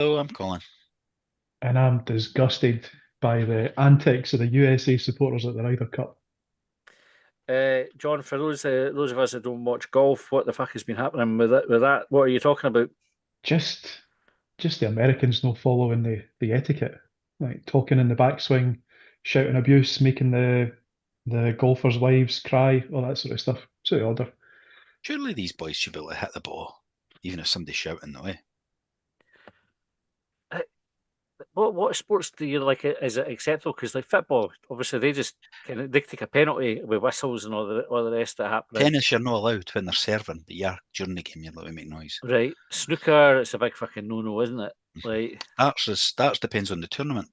Hello, I'm Colin. And I'm disgusted by the antics of the USA supporters at the Ryder Cup. John, for those of us that don't watch golf, what the fuck has been happening with that? What are you talking about? Just just the Americans not following the etiquette, like talking in the backswing, shouting abuse, making the golfers' wives cry, all that sort of stuff. So the order. Surely these boys should be able to hit the ball, even if somebody's shouting the way. Uh, What sports do you like? Is it acceptable? Because like football, obviously they take a penalty with whistles and all the rest that happening. Tennis, you're not allowed when they're serving, but yeah, during the game you're allowed to make noise. uh, Right, snooker, it's a big fucking no-no, isn't it? Like Darts depends on the tournament.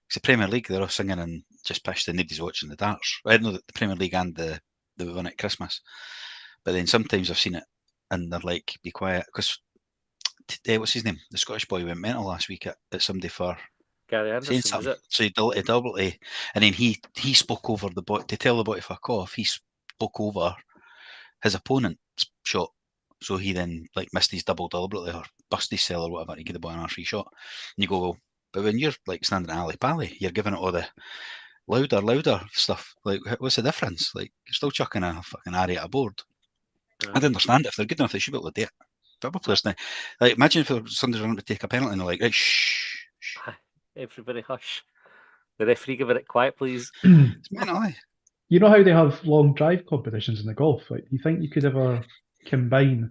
It's the Premier League, they're all singing and just pissed and nobody's watching the darts. I know the Premier League and the one at Christmas. But then sometimes I've seen it and they're like, be quiet. Because, what's his name? The Scottish boy went mental last week at somebody for Gary saying Anderson, was something. it? So he deliberately, and then he spoke over the boy to tell the boy to fuck off. He spoke over his opponent's shot. So he then like missed his double deliberately or bust his cell or whatever to get the boy on a free shot. And you go, well, but when you're like standing at alley pally, you're giving it all the louder stuff. Like, what's the difference? Like, you're still chucking a fucking area at a board. I'd Aye. understand it. If they're good enough, they should be able to do it. Football players now, like, imagine if somebody's running to take a penalty and they're like, right, shh, shh. Aye. Everybody hush. The referee give it quiet, please. It's mental, eh? You know how they have long drive competitions in the golf? Like, you think you could ever combine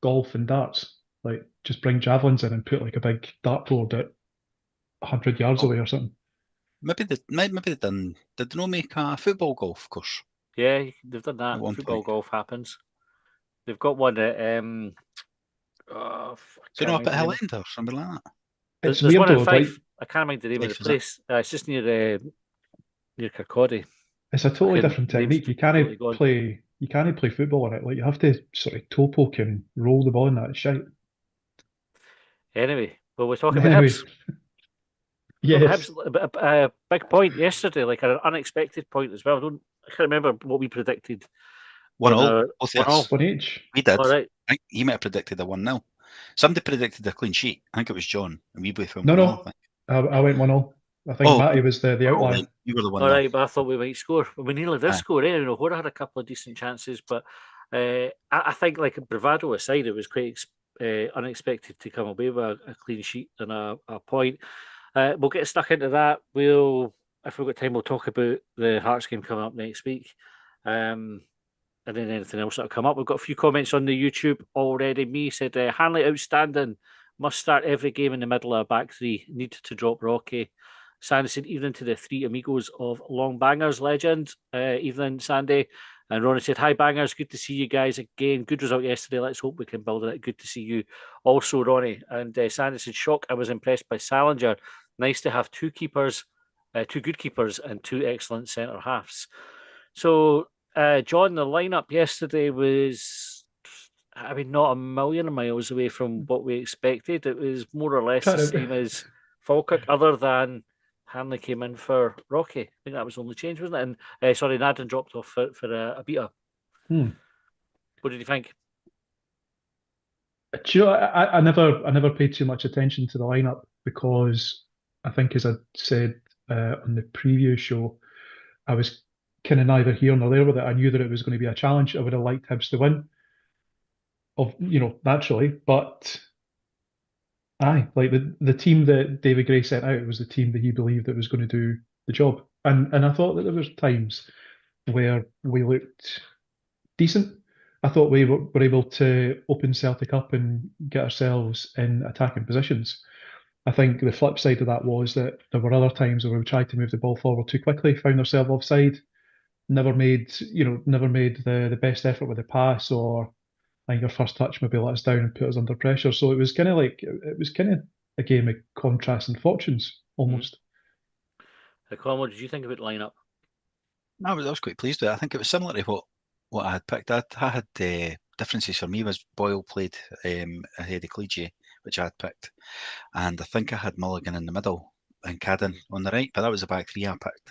golf and darts? Like, just bring javelins in and put like a big dartboard at 100 yards Oh, away or something. maybe they done. Did they not make a football golf course Yeah, they've done at that. one Football point? golf happens. They've got one at I Do you can't know up mind at the Hill name. End or something like that? There's, It's there's weird one in though. Fife. I can't mind the name of the Fife, is it? place. It's just near Kirkcaldy. It's a totally Aye. different Name's technique. totally gone. You can't play football on it. Like you have to sort of toe poke and roll the ball in that shite. Anyway, well, we're talking about Anyways, Hibs. Talking about yes. Hibs, a big point yesterday, like an unexpected point as well. I can't remember what we predicted 1 on 0, our both of 1 0. us. 1 each. We did. All right. I think he might have predicted a 1-0. Somebody predicted a clean sheet. I think it was John, and we both went No, 1-0, I no. think. I went 1 0. I think Oh, Matty was the all outlier. right. You were the All 1-0. right, but I thought we might score. We nearly did Aye. score. You know, Hora had a couple of decent chances, but I think, like bravado aside, it was quite unexpected to come away with a clean sheet and a point. We'll get stuck into that. If we've got time, we'll talk about the Hearts game coming up next week. Um, and then anything else that'll come up. We've got a few comments on the YouTube already. Me said, Hanley outstanding. Must start every game in the middle of a back three. Need to drop Rocky. Sanderson, evening to the three amigos of Long Bangers legend. Evening, Sandy. And Ronnie said, hi, Bangers. Good to see you guys again. Good result yesterday. Let's hope we can build on it. Good to see you also, Ronnie. And Sandy said, shock. I was impressed by Sallinger. Nice to have two good keepers, and two excellent centre halves. So, John, the lineup yesterday was, I mean, not a million miles away from what we expected. It was more or less the Trying same to, as Falkirk, other than Hanley came in for Rocky. I think that was the only change, wasn't it? And sorry, Nadden dropped off for a beta. hmm. What did you think? Do you know, I never paid too much attention to the lineup because I think, as I said on the previous show, I was kind of neither here nor there with it. I knew that it was going to be a challenge. I would have liked Hibs to win, naturally. But aye, like the team that David Gray sent out was the team that he believed that was going to do the job. And I thought that there was times where we looked decent. I thought we were able to open Celtic up and get ourselves in attacking positions. I think the flip side of that was that there were other times where we tried to move the ball forward too quickly, found ourselves offside, never made the best effort with the pass, or I think our first touch maybe let us down and put us under pressure. So it was kind of a game of contrast and fortunes Mm. almost. Colin, what did you think about the lineup? I was quite pleased with it. I think it was similar to what I had picked. I had differences for me was Boyle played ahead of Cleege, which I had picked, and I think I had Mulligan in the middle and Cadden on the right, but that was the back three I picked.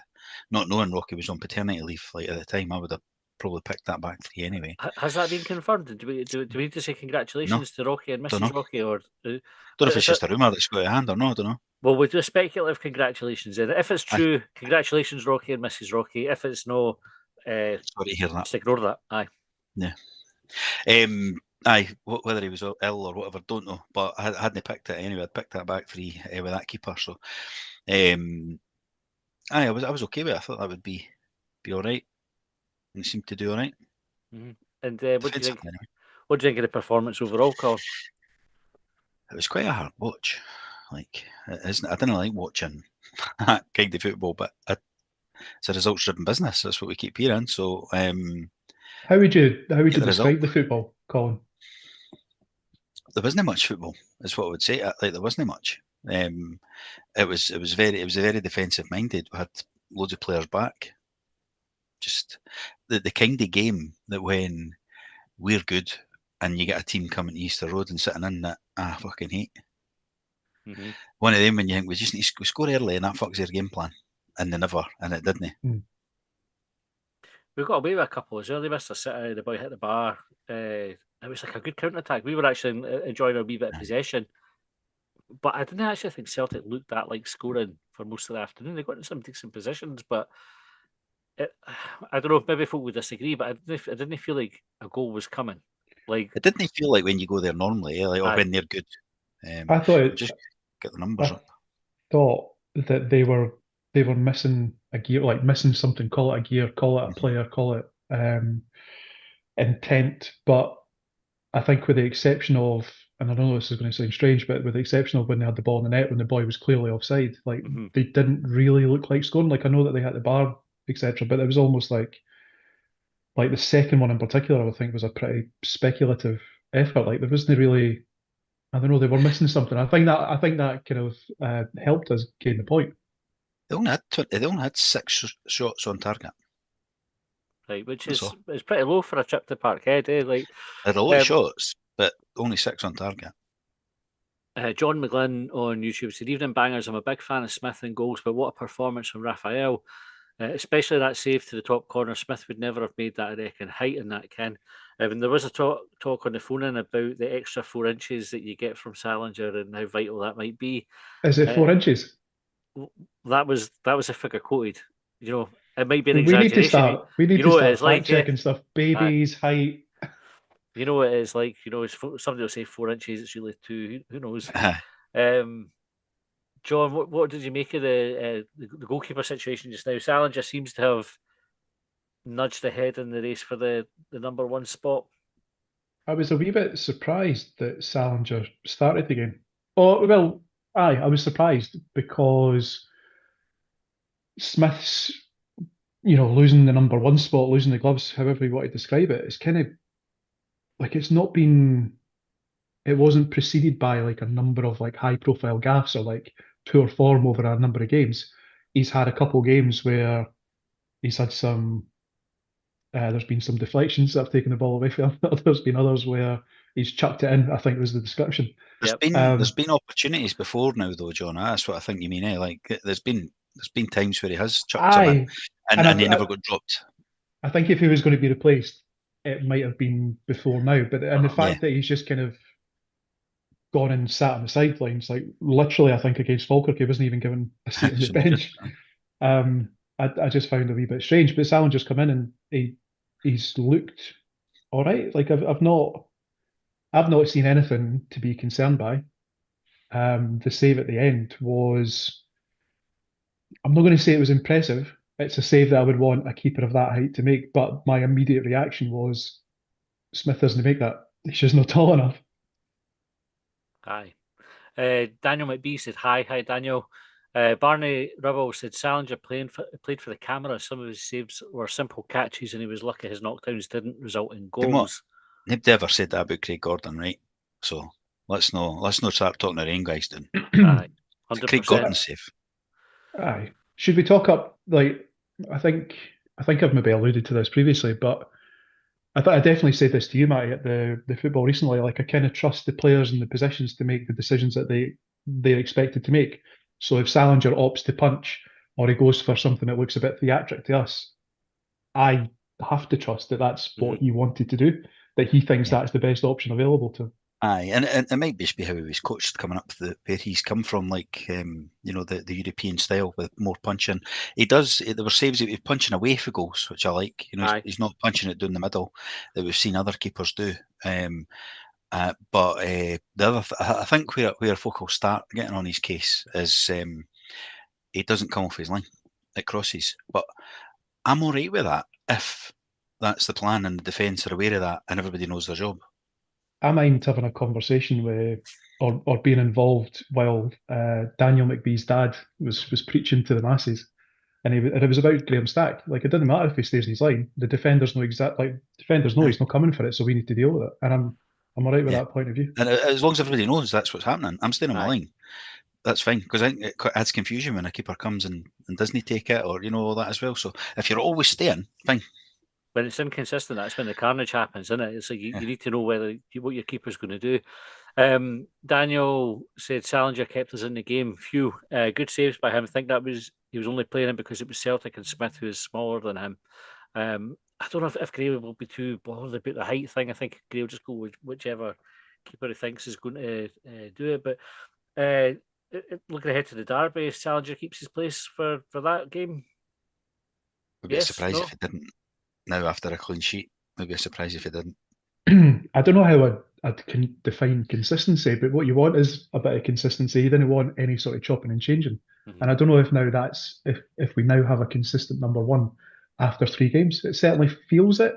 Not knowing Rocky was on paternity leave like at the time, I would have probably picked that back three anyway. Has that been confirmed? Do we need to say congratulations to Rocky and Don't Mrs. know. Rocky, or Don't know if it's just a rumour that's got a hand or not. I don't know. well, we'll do a speculative congratulations then. If it's Aye. true, congratulations, Rocky and Mrs. Rocky. If it's no, Sorry to hear that. just ignore that. Aye. Yeah. Whether he was ill or whatever, don't know. But I hadn't picked it anyway. I'd picked that back three with that keeper. So, I was okay with it. I thought that would be all right. And it seemed to do all right. Mm-hmm. And what do you think? Anyway. What do you think of the performance overall, Colin? It was quite a hard watch. Like, I didn't like watching that kind of football, but it's a results-driven business. That's what we keep hearing. So, how would you describe the football, Colin? There wasn't much football, is what I would say. Like, there wasn't much. It was very defensive minded. We had loads of players back. Just the kind of game that when we're good and you get a team coming to Easter Road and sitting in that I fucking hate. Mm-hmm. One of them when you think we just need to score early and that fucks their game plan, and they never, and it didn't. We got away with a couple as well. They missed a sitter, the boy hit the bar. It was like a good counter attack. We were actually enjoying a wee bit of possession, but I didn't actually think Celtic looked that like scoring for most of the afternoon. They got in some decent positions, but I don't know. Maybe folk would disagree, but I didn't feel like a goal was coming. Like it didn't feel like when you go there normally, like or when they're good. I thought just get the numbers up. Thought that they were missing a gear, like missing something. Call it a gear, call it a player, call it intent. But I think with the exception of, and I know this is going to sound strange, but with the exception of when they had the ball in the net when the boy was clearly offside, like they didn't really look like scoring. Like I know that they hit the bar, etc., but it was almost like the second one in particular, I think was a pretty speculative effort. Like there wasn't really, I don't know, they were missing something. I think that kind of helped us gain the point. They only had 6 shots on target. Right, which is pretty low for a trip to Parkhead, eh? Like there are a lot of shots, but only 6 on target. John McGlynn on YouTube said, "Evening bangers, I'm a big fan of Smith and goals, but what a performance from Raphael. Especially that save to the top corner. Smith would never have made that, I reckon. Height in that, Ken. And there was a talk on the phone in about the extra 4 inches that you get from Sallinger and how vital that might be. Is it 4 inches? That was a figure quoted. You know, it might be an exaggeration. We need to start fact checking stuff. Babies, height. You know what it is like. You know, somebody will say 4 inches. It's really 2. Who knows? John, what did you make of the goalkeeper situation just now? Sallinger seems to have nudged ahead in the race for the number 1 spot. I was a wee bit surprised that Sallinger started the game. Oh, well, I was surprised because Smith's, losing the number 1 spot, losing the gloves, however you want to describe it, it's kind of like it wasn't preceded by like a number of like high profile gaffes or like poor form over a number of games. He's had a couple games where he's had some there's been some deflections that have taken the ball away from him. There's been others where he's chucked it in, I think was the description. There's been opportunities before now though, John. That's what I think you mean, eh? Like there's been times where he has chucked him in and he never got dropped. I think if he was going to be replaced, it might have been before now. But the fact that he's just kind of gone and sat on the sidelines, like literally, I think against Falkirk, he wasn't even given a seat on the bench. I just found it a wee bit strange. But Sallinger's come in and he's looked all right. Like I've not seen anything to be concerned by. The save at the end was, I'm not going to say it was impressive. It's a save that I would want a keeper of that height to make. But my immediate reaction was, Smith doesn't make that. He's just not tall enough. Aye. Daniel McBee said, hi Daniel. Barney Rubble said Sallinger played for the camera. Some of his saves were simple catches and he was lucky his knockdowns didn't result in goals. Nobody ever said that about Craig Gordon, right? So let's not start talking our own guys down. Aye, 100%. Craig Gordon's safe. Aye. Should we talk up, like, I think I've maybe alluded to this previously, but I definitely said this to you, Matty, at the football recently. Like, I kind of trust the players in the positions to make the decisions that they're expected to make. So if Sallinger opts to punch or he goes for something that looks a bit theatric to us, I have to trust that that's what he wanted to do, that he thinks that's the best option available to him. Aye, and it might just be how he was coached coming up where he's come from, like the European style with more punching. There were saves he was punching away for goals, which I like. He's not punching it down the middle that we've seen other keepers do. But the other, I think where folk will start getting on his case is he doesn't come off his line, it crosses. But I'm all right with that if that's the plan and the defence are aware of that and everybody knows their job. I mind having a conversation with, or being involved while Daniel McBee's dad was preaching to the masses, and it was about Graham Stack. Like, it doesn't matter if he stays in his line. The defenders know he's not coming for it, so we need to deal with it. And I'm all right with that point of view. And as long as everybody knows that's what's happening, I'm staying on my line. That's fine, because I think it adds confusion when a keeper comes and doesn't take it, or all that as well. So if you're always staying, fine. When it's inconsistent, that's when the carnage happens, isn't it? It's like you need to know what your keeper's going to do. Daniel said Sallinger kept us in the game. Phew, good saves by him. I think he was only playing him because it was Celtic and Smith, who is smaller than him. I don't know if Gray will be too bothered about the height thing. I think Gray will just go with whichever keeper he thinks is going to do it. But looking ahead to the derby, Sallinger keeps his place for that game. Would be surprised if he didn't. Now after a clean sheet, would be surprised if he didn't. I don't know how I can define consistency, but what you want is a bit of consistency. You don't want any sort of chopping and changing. And I don't know if now that's if we now have a consistent number one after 3 games. It certainly feels it.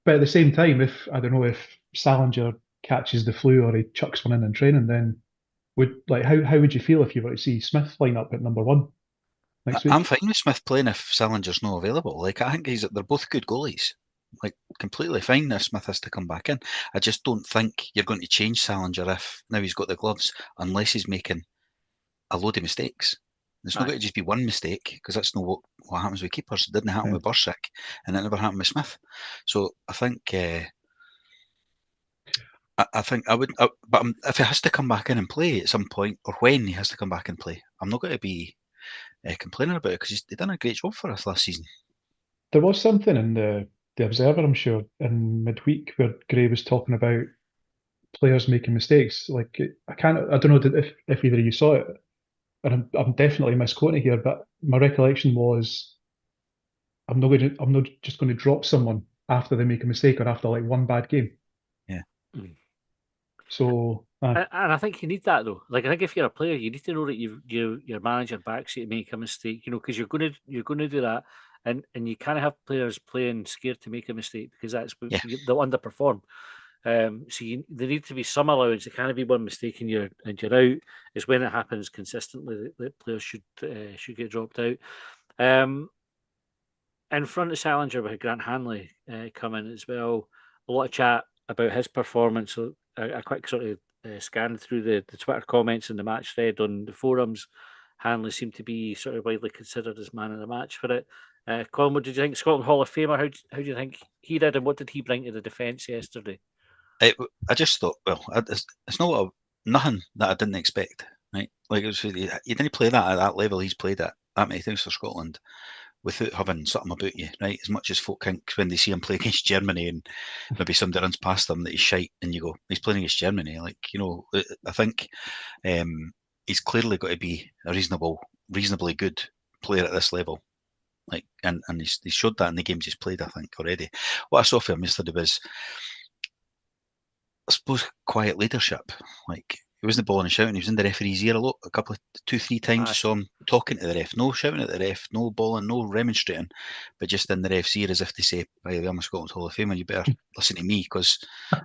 But at the same time, if Sallinger catches the flu or he chucks one in training, then how would you feel if you were to see Smith line up at number 1 next week? I'm fine with Smith playing if Sallinger's not available. Like, I think they're both good goalies. Like, completely fine if Smith has to come back in. I just don't think you're going to change Sallinger if now he's got the gloves, unless he's making a load of mistakes. It's not going to just be one mistake, because that's not what happens with keepers. It didn't happen with Bursick, and it never happened with Smith. So I think I would, but if he has to come back in and play at some point, or when he has to come back and play, I'm not going to be complaining about it, because he's done a great job for us last season. There was something in the Observer, I'm sure, in midweek where Gray was talking about players making mistakes. Like, I don't know if either of you saw it, and I'm definitely misquoting it here, but my recollection was I'm not just going to drop someone after they make a mistake or after like one bad game. Yeah. So, and I think you need that though. Like, I think if you're a player, you need to know that your manager backs you to make a mistake. Because you're going to do that, and you can't have players playing scared to make a mistake, because they'll underperform. So there need to be some allowance. It can't be one mistake and you're out. It's when it happens consistently that players should get dropped out. In front of Sallinger, we had Grant Hanley come in as well. A lot of chat about his performance. So a quick sort of scan through the Twitter comments and the match thread on the forums. Hanley seemed to be sort of widely considered as man of the match for it. Colin, what did you think? Scotland Hall of Famer, how do you think he did, and what did he bring to the defence yesterday? I just thought, it's not nothing that I didn't expect, right? Like, it was, you didn't play that at that level he's played at that many times for Scotland without having something about you, right? As much as folk think when they see him play against Germany and maybe somebody runs past him that he's shite, and you go, he's playing against Germany. Like, I think he's clearly got to be a reasonably good player at this level. Like, and he's showed that in the games he's played, I think, already. What I saw for him yesterday was, I suppose, quiet leadership. Like, he wasn't balling and shouting. He was in the referee's ear a lot. 2-3 times I saw him talking to the ref. No shouting at the ref, no balling, no remonstrating, but just in the ref's ear as if to say, by the way, I'm a Scotland Hall of Famer, you better listen to me, because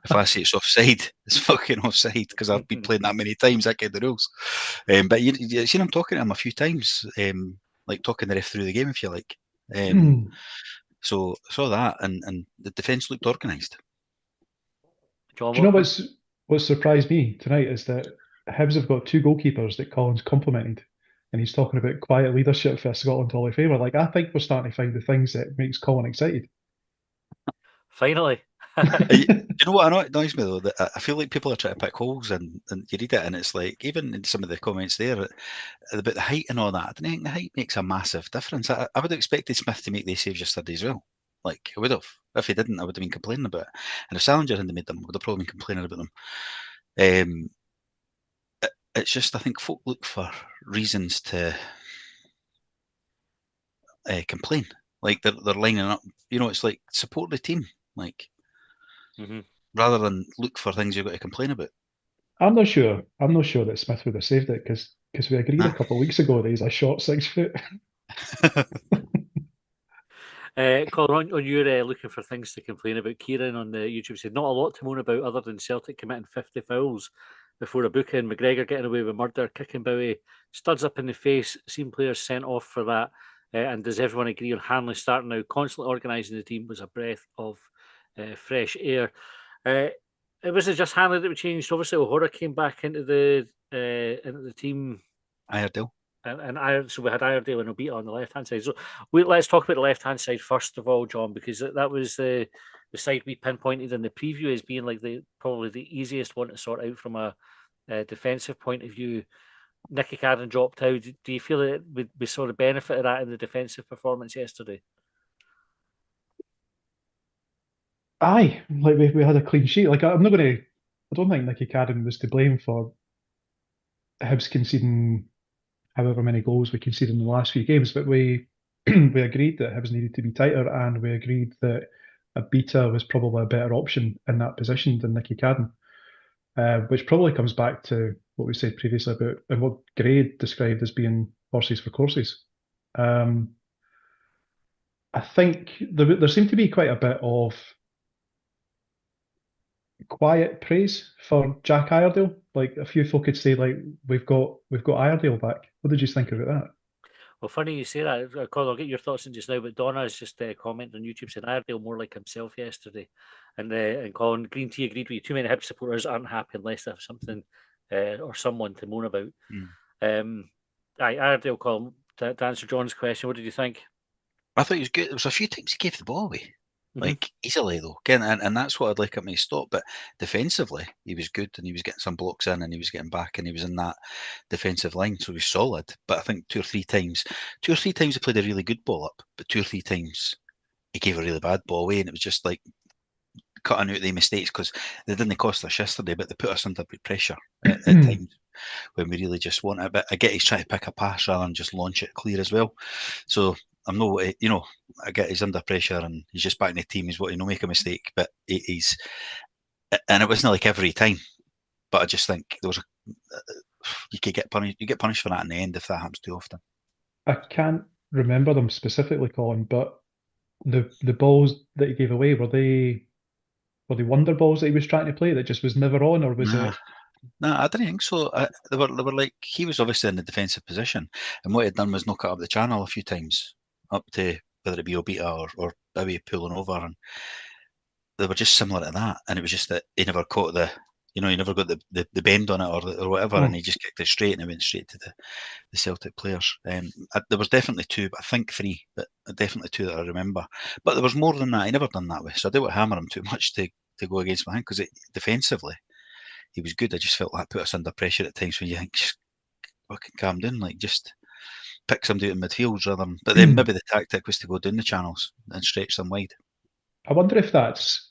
if I say it's offside, it's fucking offside, because I've been playing that many times, I get the rules. But you've seen him talking to him a few times, like talking the ref through the game, if you like. So I saw that, and the defence looked organised. Do you know what surprised me tonight is that Hibs have got 2 goalkeepers that Colin's complimented, and he's talking about quiet leadership for Scotland Hall of Famer. Like, I think we're starting to find the things that makes Colin excited. Finally. You know what annoys me though? That I feel like people are trying to pick holes, and you read it, and it's like, even in some of the comments there about the height and all that, I don't think the height makes a massive difference. I would have expected Smith to make these saves yesterday as well. Like, I would have. If he didn't, I would have been complaining about it. And if Sallinger hadn't made them, I would have probably been complaining about them. It's just, I think folk look for reasons to complain. Like they're lining up. It's like support the team. Like rather than look for things you've got to complain about. I'm not sure that Smith would have saved it because we agreed a couple of weeks ago that he's a short 6 foot. Colin, on your looking for things to complain about, Keiron on the YouTube said, not a lot to moan about other than Celtic committing 50 fouls before a booking, McGregor getting away with murder, kicking Bowie, studs up in the face, seen players sent off for that. And does everyone agree on Hanley starting now? Constantly organising the team was a breath of fresh air. It wasn't just Hanley that we changed. Obviously, O'Hara came back into the team. Iredale. So we had Iredale and Obita on the left hand side. So let's talk about the left hand side first of all, John, because that was the side we pinpointed in the preview as being like probably the easiest one to sort out from a defensive point of view. Nicky Cadden dropped out. Do you feel that we saw the benefit of that in the defensive performance yesterday? Aye, like we had a clean sheet. Like I don't think Nicky Cadden was to blame for Hibs conceding however many goals we conceded in the last few games, but we we agreed that Hibs needed to be tighter, and we agreed that Obita was probably a better option in that position than Nicky Cadden, which probably comes back to what we said previously about and what Gray described as being horses for courses. I think there seemed to be quite a bit of quiet praise for Jack Iredale. Like a few folk could say, like we've got Iredale back. What did you think about that? Well, funny you say that. Colin, I'll get your thoughts in just now. But Donna has just commented on YouTube saying Iredale more like himself yesterday, and Colin Green Tea agreed with you. Too many Hibs supporters aren't happy unless they have something or someone to moan about. Iredale, Colin, to answer John's question, what did you think? I thought he was good. There was a few times he gave the ball away. Like easily though, again, and that's what I'd like him to stop. But defensively, he was good, and he was getting some blocks in, and he was getting back, and he was in that defensive line, so he was solid. But I think two or three times he played a really good ball up, but 2 or 3 times he gave a really bad ball away, and it was just like cutting out the mistakes because they didn't cost us yesterday, but they put us under pressure at times when we really just want it. But I get he's trying to pick a pass rather than just launch it clear as well. So I'm not, I get he's under pressure and he's just back in the team. He's wanting to make a mistake, but he's, and it wasn't like every time. But I just think there was you could get punished. You get punished for that in the end if that happens too often. I can't remember them specifically, Colin, but the balls that he gave away were they wonder balls that he was trying to play that just was never on, or was it? No, I didn't think so. They were like, he was obviously in the defensive position, and what he'd done was knock it up the channel a few times, up to whether it be Obita or Bowie pulling over, and they were just similar to that. And it was just that he never caught he never got the bend on it or whatever, and he just kicked it straight, and it went straight to the Celtic players. There was definitely 2, but I think 3, but definitely 2 that I remember. But there was more than that. He never done that way, so I don't want to hammer him too much to go against my hand, because defensively he was good. I just felt that put us under pressure at times when you think, just fucking calm down, like just pick somebody out in midfield rather than. But then maybe the tactic was to go down the channels and stretch them wide. I wonder if that's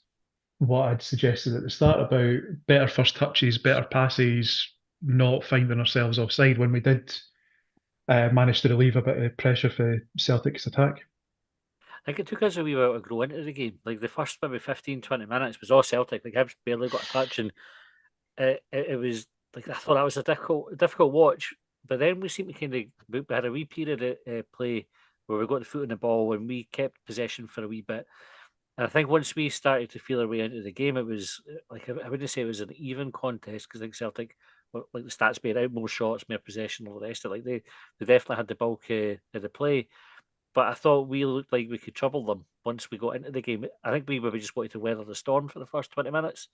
what I'd suggested at the start about better first touches, better passes, not finding ourselves offside when we did manage to relieve a bit of pressure for Celtic's attack. I think it took us a wee while to grow into the game. Like the first maybe 15, 20 minutes was all Celtic. Like Hibs barely got a touch, and it was like I thought that was a difficult watch. But then we seemed to kind of we had a wee period of play where we got the foot in the ball and we kept possession for a wee bit. And I think once we started to feel our way into the game, it was like I wouldn't say it was an even contest, because I think Celtic, like the stats bear out, more shots, more possession, all the rest of it. Like they definitely had the bulk of the play. But I thought we looked like we could trouble them once we got into the game. I think we maybe just wanted to weather the storm for the first 20 minutes.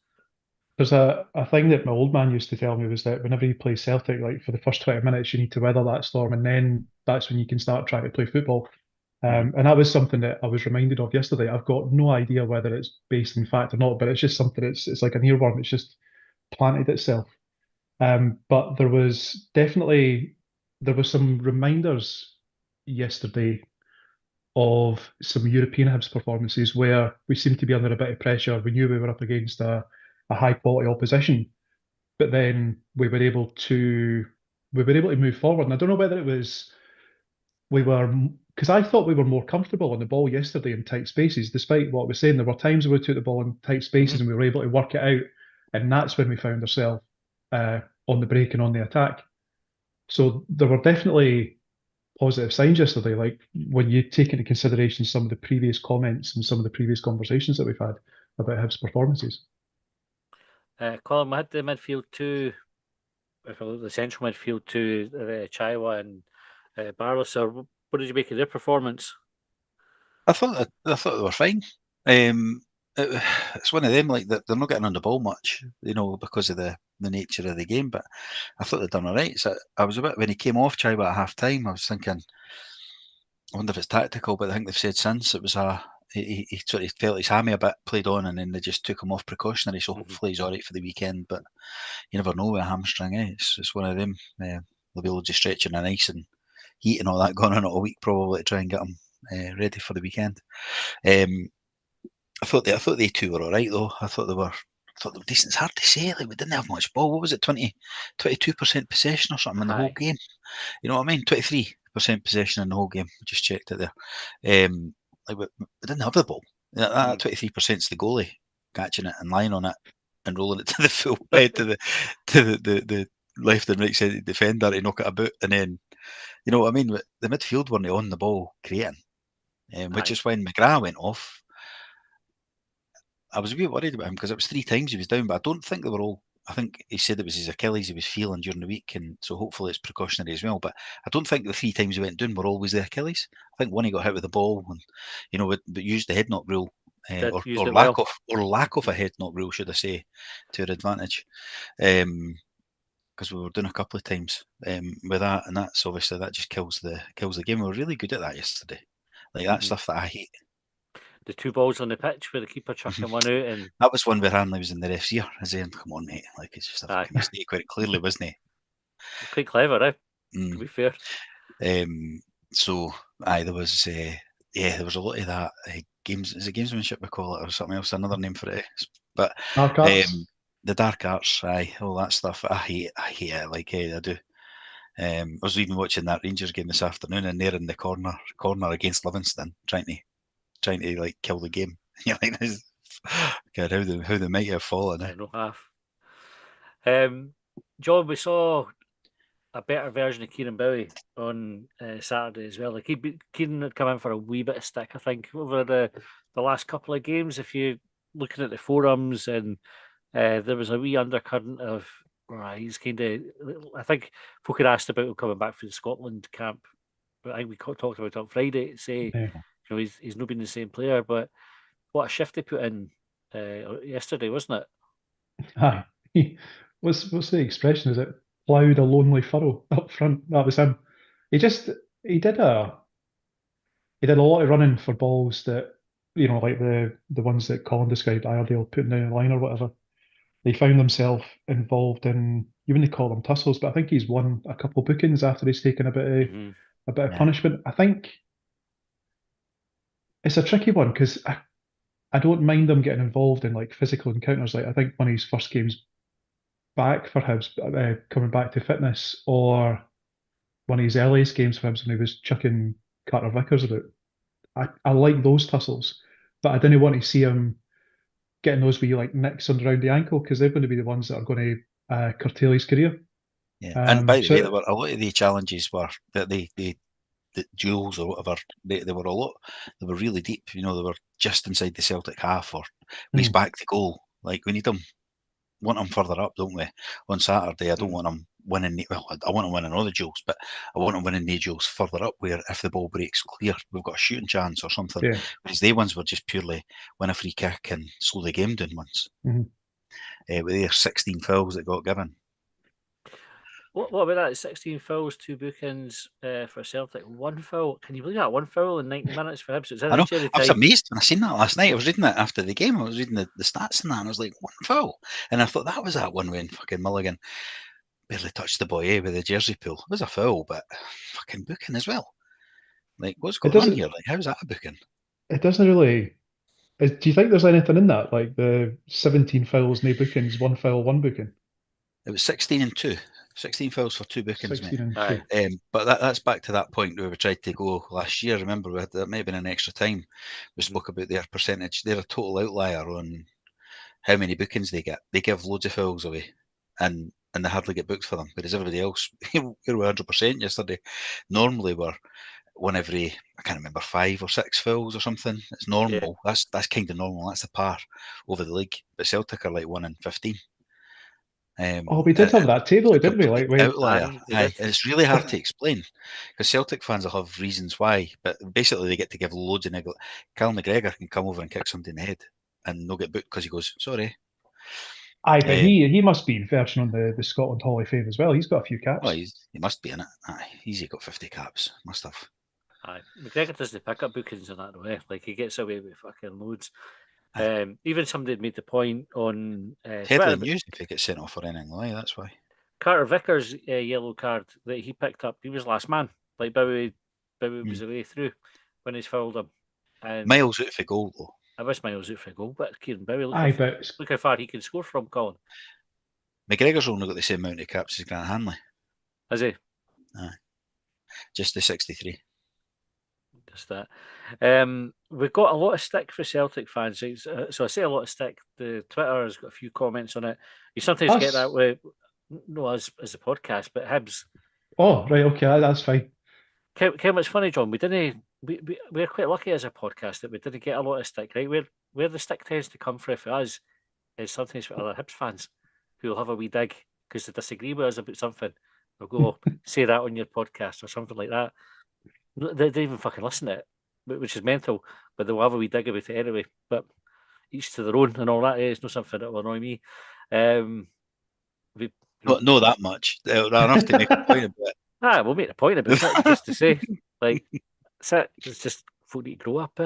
There's a thing that my old man used to tell me was that whenever you play Celtic, like for the first 20 minutes, you need to weather that storm, and then that's when you can start trying to play football. And that was something that I was reminded of yesterday. I've got no idea whether it's based in fact or not, but it's just something. It's like an earworm. It's just planted itself. But there was some reminders yesterday of some European Hibs performances where we seemed to be under a bit of pressure. We knew we were up against a high quality opposition, but then we were able to move forward. And I don't know whether it was because I thought we were more comfortable on the ball yesterday in tight spaces, despite what we're saying. There were times where we took the ball in tight spaces and we were able to work it out, and that's when we found ourselves on the break and on the attack. So there were definitely positive signs yesterday, like when you take into consideration some of the previous comments and some of the previous conversations that we've had about Hibs' performances. Colin, we had the midfield two, the central midfield two, Chaiwa and Barlow. So, what did you make of their performance? I thought they were fine. It's one of them, like they're not getting on the ball much, because of the nature of the game. But I thought they'd done all right. So I was a bit, when he came off Chaiba at half time, I was thinking, I wonder if it's tactical. But I think they've said since it was he sort of felt his hammy a bit, played on, and then they just took him off precautionary. So hopefully he's all right for the weekend. But you never know with a hamstring. It's one of them. There'll be loads of stretching and ice and heat and all that going on all week probably to try and get him ready for the weekend. I thought they two were all right though. I thought they were decent. It's hard to say. Like, we didn't have much ball. What was it? 22% possession or something in the whole game. You know what I mean? 23% possession in the whole game. I just checked it there. Like we didn't have the ball. That 23% is the goalie catching it and lying on it and rolling it to the full to the left and right side defender to knock it about, and then you know what I mean. The midfield weren't on the ball creating, which is when McGrath went off. I was a bit worried about him because it was 3 times he was down, but I don't think they were all. I think he said it was his Achilles he was feeling during the week, and so hopefully it's precautionary as well. But I don't think the 3 times he went down were always the Achilles. I think one he got hit with the ball, and but used the head knock rule, or lack of a head knock rule, should I say, to our advantage, because we were doing a couple of times with that, and that's obviously that just kills the game. We were really good at that yesterday, like that stuff that I hate. The 2 balls on the pitch where the keeper chucking one out, and that was one where Hanley was in the ref's ear, saying, "Come on, mate! Like it's just a fucking mistake." Where it clearly wasn't. It was quite clever, to be fair. So, there was there was a lot of that. Is it gamesmanship we call it, or something else? Another name for it. But dark arts. The dark arts, all that stuff. I hate it. Like I do. I was even watching that Rangers game this afternoon, and they're in the corner against Livingston, trying to like kill the game. You're like, God, how they might have fallen. I know half. John, we saw a better version of Keiron Bowie on Saturday as well. Like Keiron had come in for a wee bit of stick, I think, over the last couple of games. If you're looking at the forums, and there was a wee undercurrent of he's kind of. I think folk had asked about him coming back from the Scotland camp, but I think we talked about it on Friday to say he's not been the same player. But what a shift they put in yesterday, wasn't it? Aye. What's the expression? Is it ploughed a lonely furrow up front? That was him. He did a lot of running for balls that, like the ones that Colin described, Iredale putting down a line or whatever. They found themselves involved in, you wouldn't call them tussles, but I think he's won a couple of bookings after he's taken a bit of punishment. I think it's a tricky one because I don't mind them getting involved in like physical encounters. Like I think one of his first games back for Hibs, coming back to fitness, or one of his earliest games for Hibs when he was chucking Carter Vickers about. I like those tussles, but I didn't want to see him getting those wee like nicks around the ankle because they're going to be the ones that are going to curtail his career. Yeah, and by the way, there were a lot of the challenges were that the duels or whatever. They were a lot. They were really deep. They were just inside the Celtic half or ways back the goal. Like we want them further up, don't we? On Saturday, I don't want them winning. Well, I want them winning all the duels, but I want them winning the duels further up, where if the ball breaks clear, we've got a shooting chance or something. Yeah. Whereas they ones were just purely win a free kick and slow the game down once. With their 16 fouls that got given. What about that? 16 fouls, 2 bookings for Celtic, 1 foul. Can you believe that? 1 foul in 90 minutes for Hibs. I know. I was amazed when I seen that last night. I was reading it after the game. I was reading the stats and that, and I was like, 1 foul. And I thought that was that one when fucking Mulligan barely touched the boy with the jersey pull. It was a foul, but fucking booking as well. Like, what's going on here? Like, how's that a booking? It doesn't really. Do you think there's anything in that? Like the 17 fouls, no bookings, 1 foul, 1 booking? It was 16 and 2. 16 fouls for 2 bookings, 16 mate. and 2. But that's back to that point where we tried to go last year. Remember, that may have been an extra time. We spoke about their percentage. They're a total outlier on how many bookings they get. They give loads of fouls away, and they hardly get booked for them. Whereas everybody else, we were 100% yesterday. Normally, we're one every, I can't remember, 5 or 6 fouls or something. It's normal. Yeah. That's kind of normal. That's the par over the league. But Celtic are like 1 in 15. We did have that table, didn't we? Like outlier. It's really hard to explain because Celtic fans will have reasons why, but basically they get to give loads of niggle. Cal McGregor can come over and kick somebody in the head, and they'll get booked because he goes sorry. Aye, but he must be version on the Scotland Hall of Fame as well. He's got a few caps. Well, he must be in it. Aye, easy got 50 caps. Must have. Aye, McGregor does the pick-up bookings in that way. Like he gets away with fucking loads. Even somebody made the point on headline news if he gets sent off or anything. Like that's why. Carter Vickers' yellow card that he picked up, he was last man. Like Bowie was away through when he's fouled him. And miles out for goal though. I wish miles out for goal, but Kieran Bowie, look how far he can score from, Colin. McGregor's only got the same amount of caps as Grant Hanley. Has he? Aye. Just the 63. Just that. We've got a lot of stick for Celtic fans. So I say a lot of stick. The Twitter has got a few comments on it. You sometimes get that with, no, as a podcast, but Hibs. Oh, right, okay, that's fine. Ken, what's funny, John? We're quite lucky as a podcast that we didn't get a lot of stick, right? Where the stick tends to come from for us is sometimes for other Hibs fans who will have a wee dig because they disagree with us about something. They'll go say that on your podcast or something like that. They don't even fucking listen to it, which is mental, but they'll have a wee dig about it anyway. But each to their own and all that. It's not something that will annoy me. Not that much. They're enough to make a point about it. We'll make a point about it just to say, like, that's it. It's just folk need to grow up.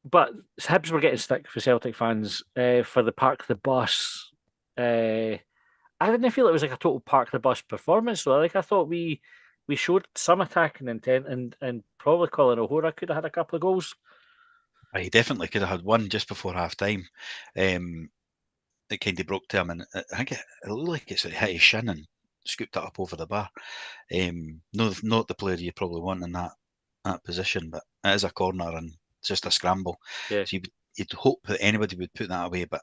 But Hibs were getting stick for Celtic fans for the park the bus. I didn't feel it was like a total park the bus performance. So I thought we showed some attacking intent, and probably Colin O'Hora could have had a couple of goals. He definitely could have had one just before half time. It kind of broke to him, and I think it looked like it sort of hit his shin and scooped it up over the bar. Not the player you probably want in that position, but it is a corner and it's just a scramble. Yeah. So you'd hope that anybody would put that away, but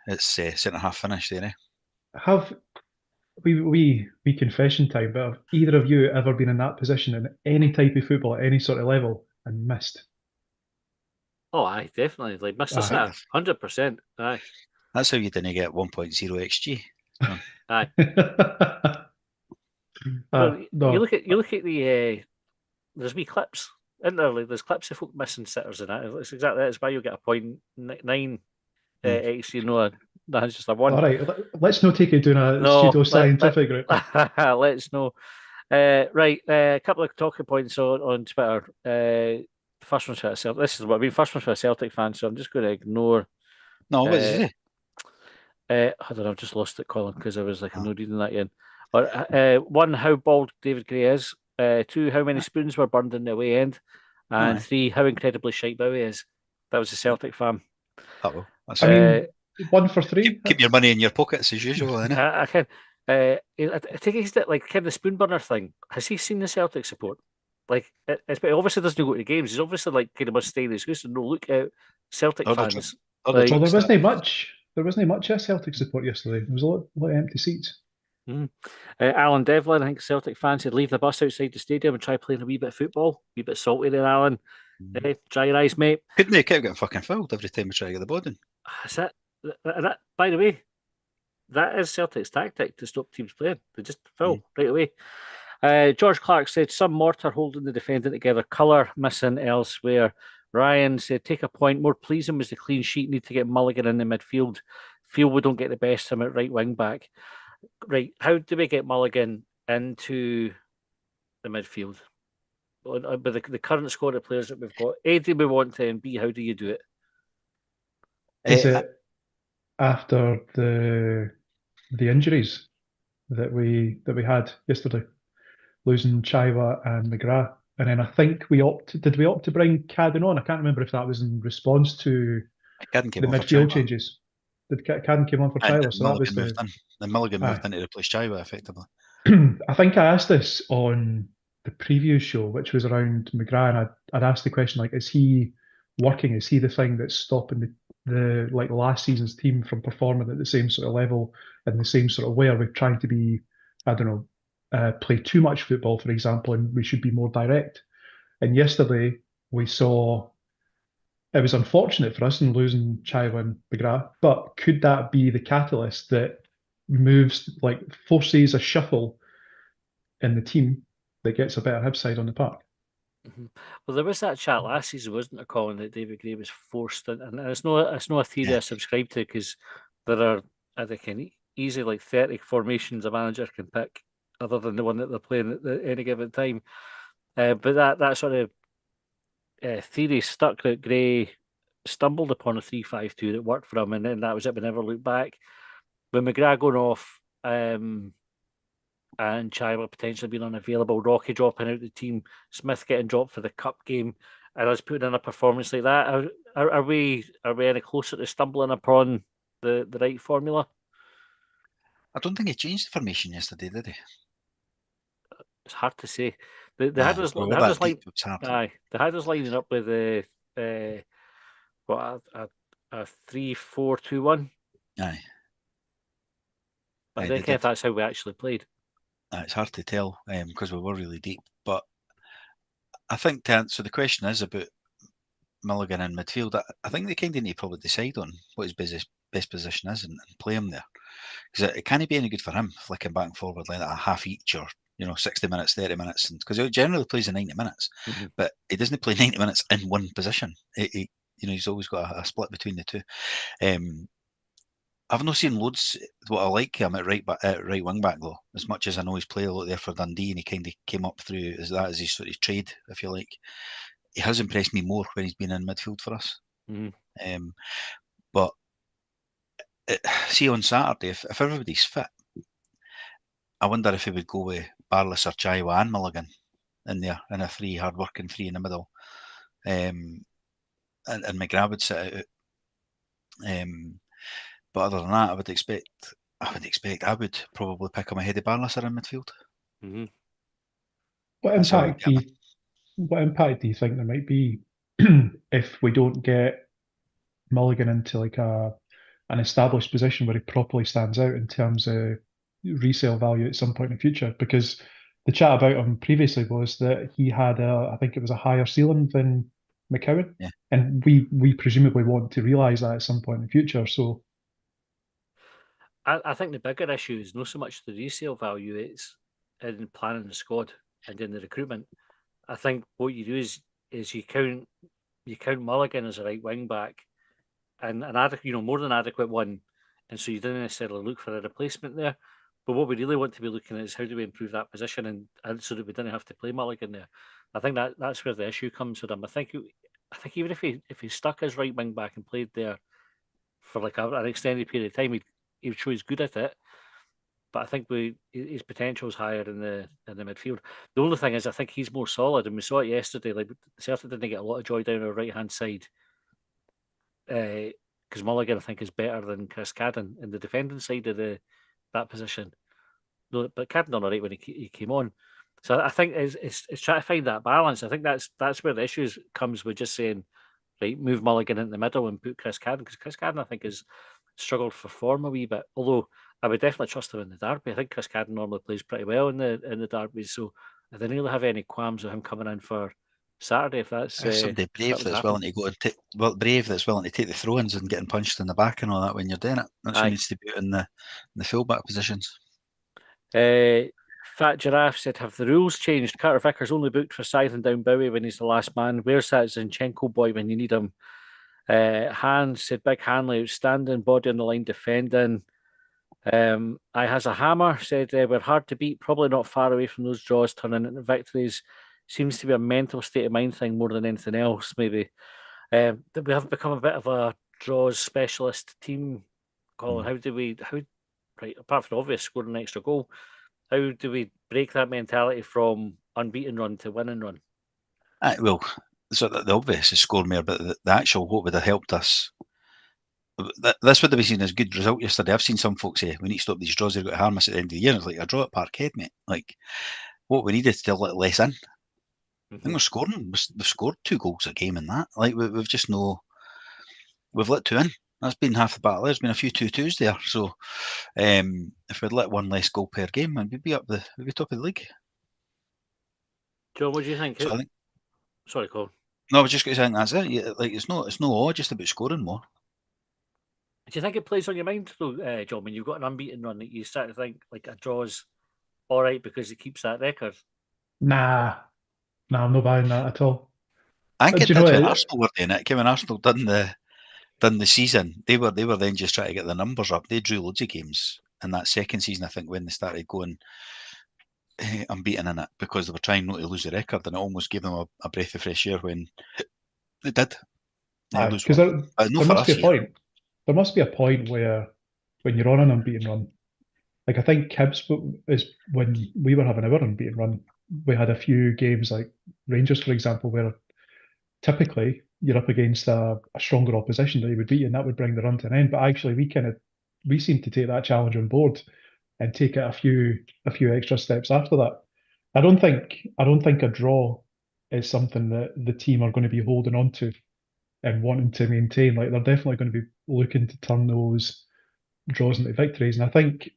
it's centre half finish there. Have we confession time, but have either of you ever been in that position in any type of football at any sort of level and missed? Oh, aye, definitely. Like missed us at 100%. Aye. That's how you didn't get 1.0 XG. Aye. No. You look at the there's wee clips, isn't there? Like, there's clips of folk missing sitters in that. It's exactly that. It's why you get a 0.9 XG. No, that's just a 1. All right, let's not take it doing a pseudo scientific route. Let's know. Right, a couple of talking points on Twitter. First one's for a Celtic. This is what I mean. First one's for a Celtic fan, so I'm just going to ignore. No, what is it? I don't know. I've just lost it, Colin, because I was like, I'm not reading that in. One, how bald David Gray is. 2, how many spoons were burned in the away end. And 3, how incredibly shite Bowie is. That was a Celtic fan. Oh, well, that's I mean, 1 for 3. Keep your money in your pockets as usual, innit? I can. I take it that, like, kind of the spoon burner thing. Has he seen the Celtic support? Like, it's obviously doesn't go to the games. He's obviously like kind of must stay in his house and no look at Celtic fans. Well, there wasn't much. There wasn't much Celtic support yesterday. There was a lot of empty seats. Alan Devlin, I think Celtic fans would leave the bus outside the stadium and try playing a wee bit of football. A wee bit salty there, Alan. Dry your eyes, mate. Couldn't they keep getting fucking fouled every time we try to get the ball in? That's it. That, by the way, that is Celtic's tactic to stop teams playing. They just foul right away. George Clark said some mortar holding the defending together, colour missing elsewhere. Ryan said, take a point. More pleasing was the clean sheet. Need to get Mulligan in the midfield. Feel we don't get the best of him at right wing back. Right, how do we get Mulligan into the midfield? With the current squad of players that we've got, A, do we want to, and B, how do you do it? Is it after the injuries that we had yesterday? losing Chaiwa and McGrath. And then I think did we opt to bring Cadden on? I can't remember if that was in response to Cadden came the on for midfield Chaiwa. changes. Did Cadden came on for And Chaiwa, so that was Mulligan moved in. And Mulligan moved in to replace Chaiwa, effectively. I think I asked this on the preview show, which was around McGrath, and I'd asked the question, like, is he working? Is he the thing that's stopping the like last season's team from performing at the same sort of level and the same sort of way? Are we trying to be, I don't know, play too much football, for example, and we should be more direct? And yesterday we saw it was unfortunate for us in losing Chaiwa and McGrath, but could that be the catalyst that forces a shuffle in the team that gets a better Hibs side on the park? Well, there was that chat last season, wasn't there, Colin, that David Gray was forced in, and it's not a theory I subscribe to, because there are, I think, easy like 30 formations a manager can pick, other than the one that they're playing at any given time. But that sort of theory stuck, that Gray stumbled upon a 3-5-2 that worked for him, and then that was it. We never looked back. With McGrath going off, and Chaiwa potentially being unavailable, Rocky dropping out the team, Smith getting dropped for the cup game, and us putting in a performance like that, are we any closer to stumbling upon the right formula? I don't think he changed the formation yesterday, did he? It's hard to say. They had us lining up with a 3-4-2-1. Aye. But I don't care if that's how we actually played. It's hard to tell because we were really deep. But I think so the question is about Mulligan in midfield. I think they kind of need to probably decide on what his best position is and play him there. Because it can't be any good for him flicking back and forward like that, a half each, or 60 minutes, 30 minutes. Because he generally plays in 90 minutes, but he doesn't play 90 minutes in one position. He's always got a split between the two. I've not seen loads. What I like him at right wing back though, as much as I know he's played a lot there for Dundee, and he kind of came up through as his sort of trade, if you like. He has impressed me more when he's been in midfield for us. But see on Saturday, if everybody's fit, I wonder if he would go with Barlas or Chaiwa and Mulligan in there in a hard-working three in the middle, and McGrath would sit out. But other than that, I would probably pick him ahead of Barlaser in midfield. What impact do you think there might be if we don't get Mulligan into like an established position where he properly stands out in terms of resale value at some point in the future? Because the chat about him previously was that he had I think it was a higher ceiling than McCowan, and we presumably want to realise that at some point in the future. So I think the bigger issue is not so much the resale value, it's in planning the squad and in the recruitment. I think what you do is you count Mulligan as a right wing back, and more than adequate one, and so you didn't necessarily look for a replacement there. But what we really want to be looking at is how do we improve that position, and so that we didn't have to play Mulligan there. I think that's where the issue comes with him. I think even if he stuck as right wing back and played there for like an extended period of time, he would show he's good at it. But I think his potential is higher in the midfield. The only thing is, I think he's more solid, and we saw it yesterday. Like, Celtic didn't get a lot of joy down our right hand side, because Mulligan, I think, is better than Chris Cadden in the defending side of that position. No, but Cadden done all right when he came on. So I think it's trying to find that balance. I think that's where the issues comes with just saying, right, move Mulligan into the middle and put Chris Cadden, because Chris Cadden, I think, has struggled for form a wee bit. Although I would definitely trust him in the derby. I think Chris Cadden normally plays pretty well in the derbies, so I didn't really have any qualms with him coming in for Saturday. If that's somebody brave that's willing to go and take that's willing to take the throw-ins and getting punched in the back and all that when you're doing it. That's who needs to be out in the full-back positions. Fat Giraffe said, have the rules changed? Carter Vickers only booked for scything down Bowie when he's the last man. Where's that Zinchenko boy when you need him? Hans said, big Hanley, outstanding, body on the line defending. I has a hammer, said, we're hard to beat, probably not far away from those draws turning into victories. Seems to be a mental state of mind thing more than anything else, maybe. We have become a bit of a draws specialist team, Colin. Right, apart from the obvious scoring an extra goal, How do we break that mentality from unbeaten run to winning run? Well, so the obvious is score more, but the actual what would have helped us. This would have been seen as a good result yesterday. I've seen some folks say we need to stop these draws. They've got to harm us at the end of the year. It's like a draw at Parkhead, mate. Like what we needed to let less in. I think we're scoring. We've scored 2 goals a game in that. Like we've just we've let 2 in. That's been half the battle. There's been a few 2-2s there. So if we'd let 1 less goal per game, we'd be we'd be top of the league. John, what do you think? So I think. Sorry, Colin. No, I was just going to say that's it. Like it's no all just about scoring more. Do you think it plays on your mind though, John, when you've got an unbeaten run that you start to think like a draw's all right because it keeps that record? Nah, I'm not buying that at all. I think Do it you did know when what? Arsenal were doing it. When Arsenal done the season, they were then just trying to get the numbers up. They drew loads of games in that second season, I think, when they started going unbeaten in it because they were trying not to lose the record, and it almost gave them a breath of fresh air when they did. Lose Because one. there No, for must be us a here. point. There must be a point where when you're on an unbeaten run, like I think Hibs is when we were having our unbeaten run, we had a few games like Rangers, for example, where typically you're up against a stronger opposition that you would beat, and that would bring the run to an end. But actually, we seem to take that challenge on board and take it a few extra steps after that. I don't think a draw is something that the team are going to be holding on to and wanting to maintain. Like they're definitely going to be looking to turn those draws into victories. And I think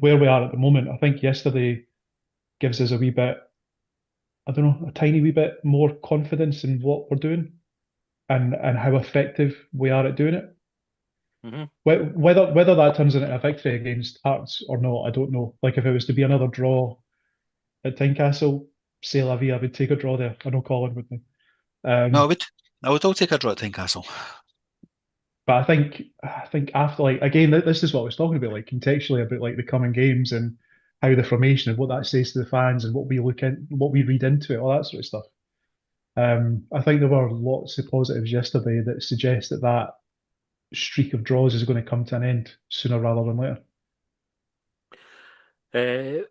where we are at the moment, I think yesterday gives us a wee bit, I don't know, a tiny wee bit more confidence in what we're doing and how effective we are at doing it. Whether that turns into a victory against Hearts or not, I don't know. Like if it was to be another draw at Tynecastle, say la vie, I would take a draw there. I know Colin would. No, I would all take a draw at Tynecastle. But I think after like again, this is what I was talking about, like contextually about like the coming games and how the formation and what that says to the fans and what we what we read into it, all that sort of stuff. I think there were lots of positives yesterday that suggest that streak of draws is going to come to an end sooner rather than later.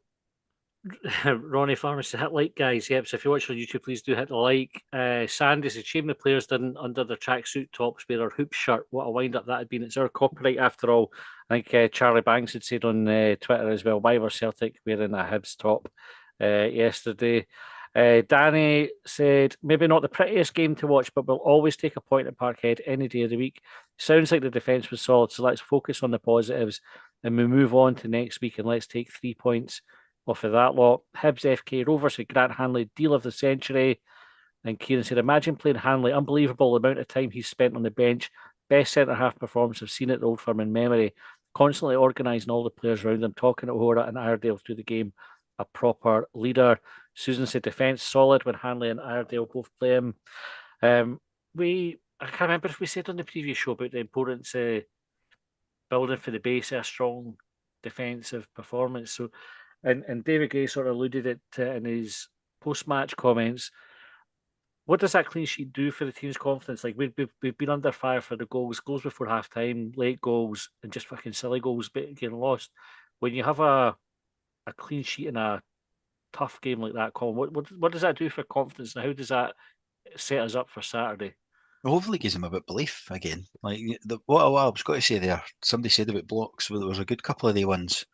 Ronnie Pharmacy, hit like, guys. Yep, so if you're watching on YouTube, please do hit the like. Sandy says, shame the players didn't under their tracksuit tops wear our hoop shirt. What a wind up that had been. It's our copyright after all. I think Charlie Banks had said on Twitter as well, why were Celtic wearing a Hibs top yesterday? Danny said, maybe not the prettiest game to watch, but we'll always take a point at Parkhead any day of the week. Sounds like the defence was solid, so let's focus on the positives and we move on to next week and let's take 3 points off of that lot. Hibs FK Rovers said Grant Hanley, deal of the century. And Keiron said, imagine playing Hanley. Unbelievable amount of time he's spent on the bench. Best centre half performance I've seen at the Old Firm in memory. Constantly organising all the players around him, talking to Hora and Iredale through the game. A proper leader. Susan said defence solid when Hanley and Iredale both play him. I can't remember if we said on the previous show about the importance of building for the base of a strong defensive performance. So and David Gray sort of alluded it in his post-match comments. What does that clean sheet do for the team's confidence? Like we've been under fire for the goals before half time, late goals, and just fucking silly goals getting lost. When you have a clean sheet in a tough game like that, Colin, what does that do for confidence, and how does that set us up for Saturday? Well, hopefully it gives them a bit of belief again. Like what I was going to say there, somebody said about blocks. Well, there was a good couple of the ones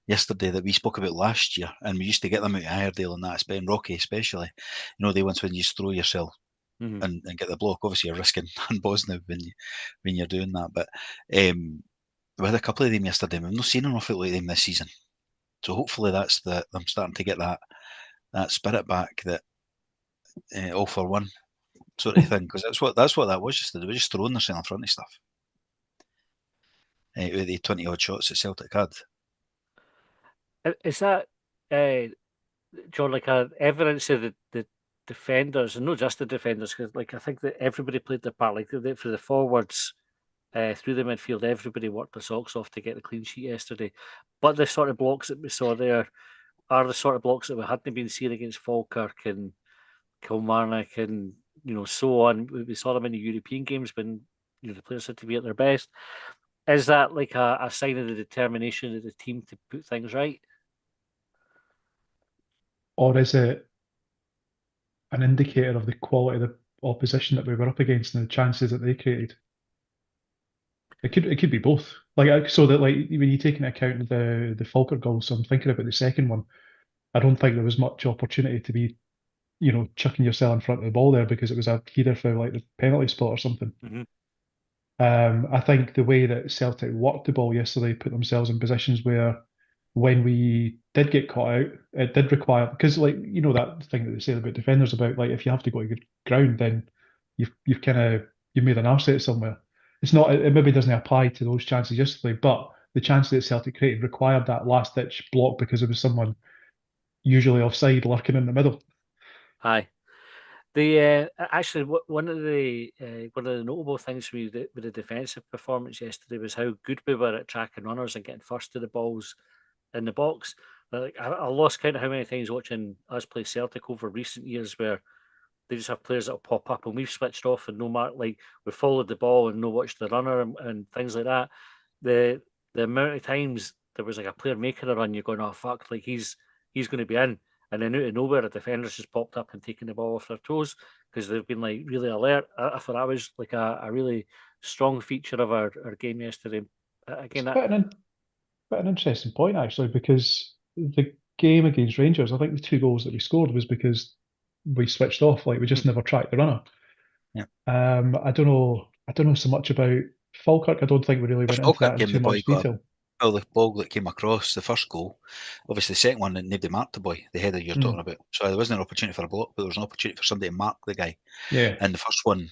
yesterday that we spoke about last year, and we used to get them out of Iredale and that, Ben Rocky especially. You know, they ones when you just throw yourself and get the block. Obviously, you're risking handballs now when you're doing that. But we had a couple of them yesterday. We've not seen an awful lot of them this season, so hopefully I'm starting to get that spirit back, that all for one sort of thing, because that's what that was yesterday. They were just throwing themselves in front of stuff. With the 20 odd shots that Celtic had. Is that John, like a evidence of the defenders, and not just the defenders, because like I think that everybody played their part. Like for the forwards, through the midfield, everybody worked their socks off to get the clean sheet yesterday. But the sort of blocks that we saw there are the sort of blocks that we hadn't been seeing against Falkirk and Kilmarnock and so on. We saw them in the European games when the players had to be at their best. Is that like a sign of the determination of the team to put things right? or is it an indicator of the quality of the opposition that we were up against and the chances that they created? It could be both. Like so that like when you take into account the Falkirk goal, so I'm thinking about the second one. I don't think there was much opportunity to be, chucking yourself in front of the ball there because it was either for like the penalty spot or something. Mm-hmm. I think the way that Celtic worked the ball yesterday put themselves in positions where when we did get caught out, it did require, because like that thing that they say about defenders about like if you have to go to good ground, then you've kind of you've made an arse out somewhere. It's not, it maybe doesn't apply to those chances yesterday, but the chance that Celtic created required that last ditch block because there was someone usually offside lurking in the middle. Aye. The actually one of the notable things with the defensive performance yesterday was how good we were at tracking runners and getting first to the balls in the box. Like I lost count of how many times watching us play Celtic over recent years where they just have players that will pop up and we've switched off and no matter like we followed the ball and no watched the runner and things like that. The amount of times there was like a player making a run, you're going, oh fuck, like he's going to be in. And then out of nowhere, a defender's just popped up and taken the ball off their toes because they've been like really alert. I thought that was like a really strong feature of our game yesterday. It's Again, quite an interesting point actually, because the game against Rangers, I think the two goals that we scored was because we switched off, like we just never tracked the runner. Yeah. I don't know so much about Falkirk. I don't think we really The went into Falkirk that in game, too the boy much got detail. the ball that came across the first goal. Obviously, the second one, nobody marked the boy, the header you're talking about. So there wasn't an opportunity for a block, but there was an opportunity for somebody to mark the guy. Yeah. And the first one,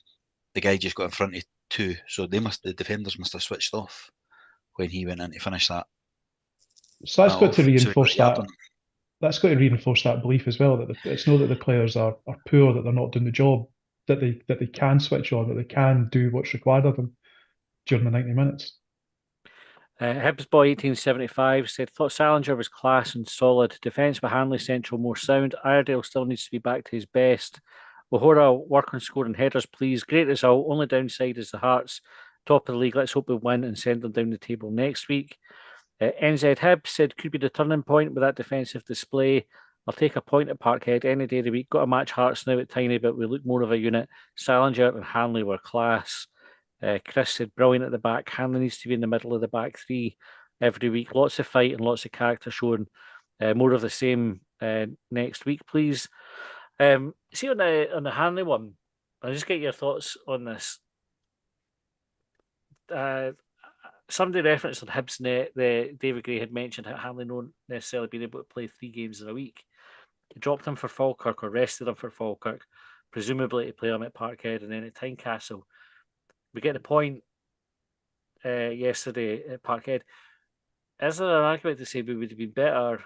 the guy just got in front of two, so the defenders must have switched off when he went in to finish that. So that's got to So we got reinforce a yard that. on him. That's got to reinforce that belief as well that it's not that the players are poor, that they're not doing the job, that they can switch on, that they can do what's required of them during the 90 minutes. Hibs boy 1875 said, thought Sallinger was class and solid. Defence by Hanley Central more sound. Iredale still needs to be back to his best. Wahora work on scoring headers, please. Great result. Only downside is the Hearts. Top of the league. Let's hope we win and send them down the table next week. NZ Hibs said could be the turning point with that defensive display. I'll take a point at Parkhead any day of the week. Got to match Hearts now at tiny, but we look more of a unit. Sallinger and Hanley were class. Chris said brilliant at the back. Hanley needs to be in the middle of the back three every week. Lots of fight and lots of character shown. More of the same next week, please. See on the Hanley one, I'll just get your thoughts on this. Somebody referenced on Hibs net, David Gray had mentioned how Hanley not necessarily being able to play 3 games in a week. He dropped him for Falkirk or rested him for Falkirk, presumably to play him at Parkhead and then at Tynecastle. We get the point yesterday at Parkhead. Is there an argument to say we would have been better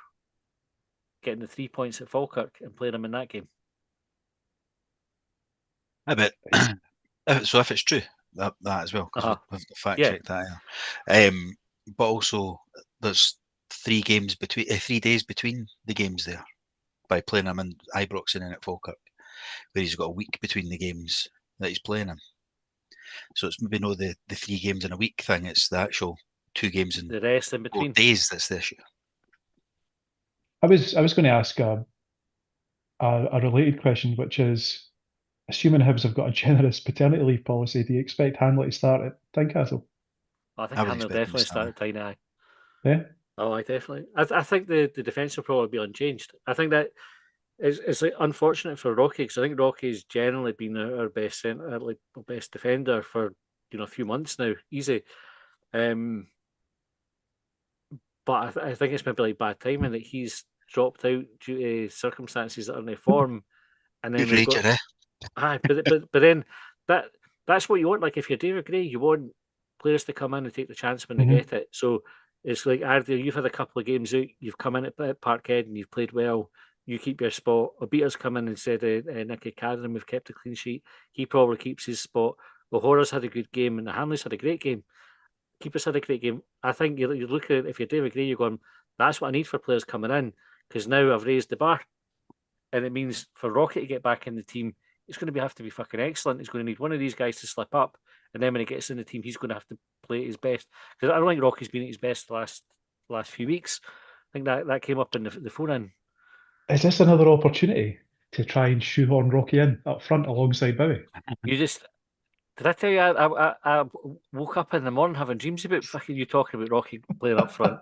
getting the 3 points at Falkirk and playing him in that game? I bet. So if it's true, that as well, because we've fact checked that. Yeah. But also, there's 3 games between 3 days between the games there by playing him in Ibrox and then at Falkirk, where he's got a week between the games that he's playing in. So it's maybe not the 3 games in a week thing; it's the actual 2 games in the rest in between 4 days that's the issue. I was going to ask a related question, which is, assuming Hibs have got a generous paternity leave policy, do you expect Hanley to start at Tynecastle? I think Hanley will definitely start at Tynecastle. Yeah. Oh, I definitely. I think the defence will probably be unchanged. I think that it's like unfortunate for Rocky because I think Rocky's generally been our best centre, like best defender for a few months now, easy. But I think it's maybe like bad timing that he's dropped out due to circumstances that are in the form, and then we've got. But then that's what you want. Like if you're David Gray, you want players to come in and take the chance when they get it. So it's like Iredale, you've had a couple of games out, you've come in at Parkhead and you've played well. You keep your spot. Obita's come in instead of Nicky Keiron. We've kept a clean sheet. He probably keeps his spot. O'Hora's had a good game and the Hanley's had a great game. Keeper's had a great game. I think you're looking at, if you're David Gray, you're going, that's what I need for players coming in because now I've raised the bar. And it means for Rocky to get back in the team, it's going to have to be fucking excellent. He's going to need one of these guys to slip up. And then when he gets in the team, he's going to have to play at his best. Because I don't think Rocky's been at his best the last few weeks. I think that came up in the phone-in. is this another opportunity to try and shoehorn Rocky in up front alongside Bowie? You just did I tell you I woke up in the morning having dreams about fucking you talking about Rocky playing up front.